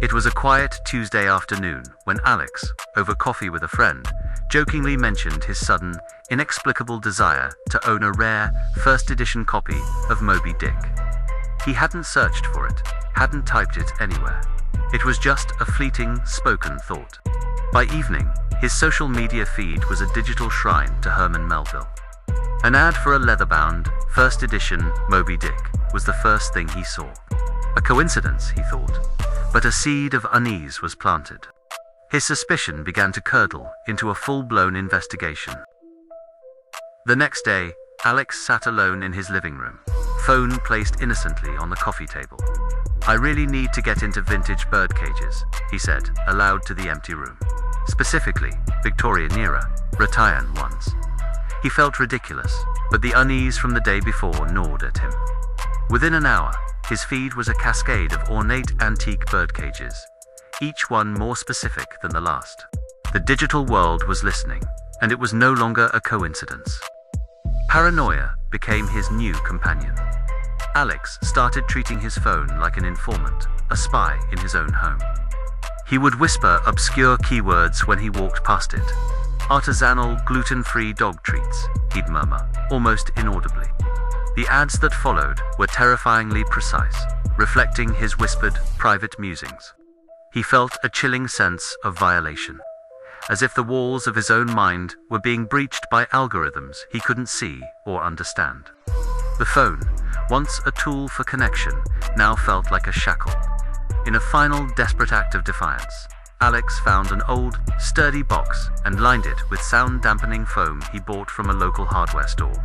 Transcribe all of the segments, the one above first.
It was a quiet Tuesday afternoon when Alex, over coffee with a friend, jokingly mentioned his sudden, inexplicable desire to own a rare, first edition copy of Moby Dick. He hadn't searched for it, hadn't typed it anywhere. It was just a fleeting, spoken thought. By evening, his social media feed was a digital shrine to Herman Melville. An ad for a leather-bound, first edition Moby Dick was the first thing he saw. A coincidence, he thought, but a seed of unease was planted. His suspicion began to curdle into a full-blown investigation. The next day, Alex sat alone in his living room, phone placed innocently on the coffee table. "I really need to get into vintage bird cages," he said, aloud to the empty room. Specifically, Victorian era, rattan ones. He felt ridiculous, but the unease from the day before gnawed at him. Within an hour, his feed was a cascade of ornate antique bird cages, each one more specific than the last. The digital world was listening, and it was no longer a coincidence. Paranoia became his new companion. Alex started treating his phone like an informant, a spy in his own home. He would whisper obscure keywords when he walked past it. "Artisanal, gluten-free dog treats," he'd murmur, almost inaudibly. The ads that followed were terrifyingly precise, reflecting his whispered, private musings. He felt a chilling sense of violation, as if the walls of his own mind were being breached by algorithms he couldn't see or understand. The phone, once a tool for connection, now felt like a shackle. In a final desperate act of defiance, Alex found an old, sturdy box and lined it with sound-dampening foam he bought from a local hardware store.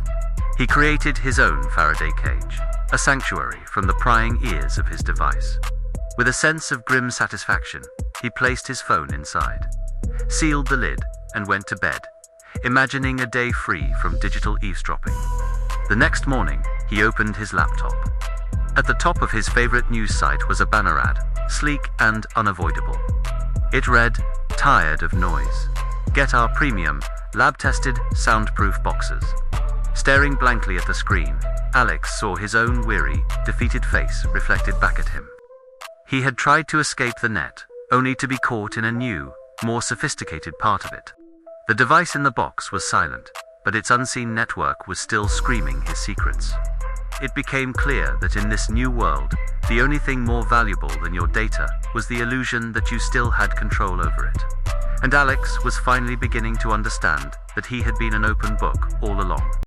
He created his own Faraday cage, a sanctuary from the prying ears of his device. With a sense of grim satisfaction, he placed his phone inside, sealed the lid, and went to bed, imagining a day free from digital eavesdropping. The next morning, he opened his laptop. At the top of his favorite news site was a banner ad, sleek and unavoidable. It read, "Tired of noise? Get our premium, lab-tested, soundproof boxes." Staring blankly at the screen, Alex saw his own weary, defeated face reflected back at him. He had tried to escape the net, only to be caught in a new, more sophisticated part of it. The device in the box was silent, but its unseen network was still screaming his secrets. It became clear that in this new world, the only thing more valuable than your data was the illusion that you still had control over it. And Alex was finally beginning to understand that he had been an open book all along.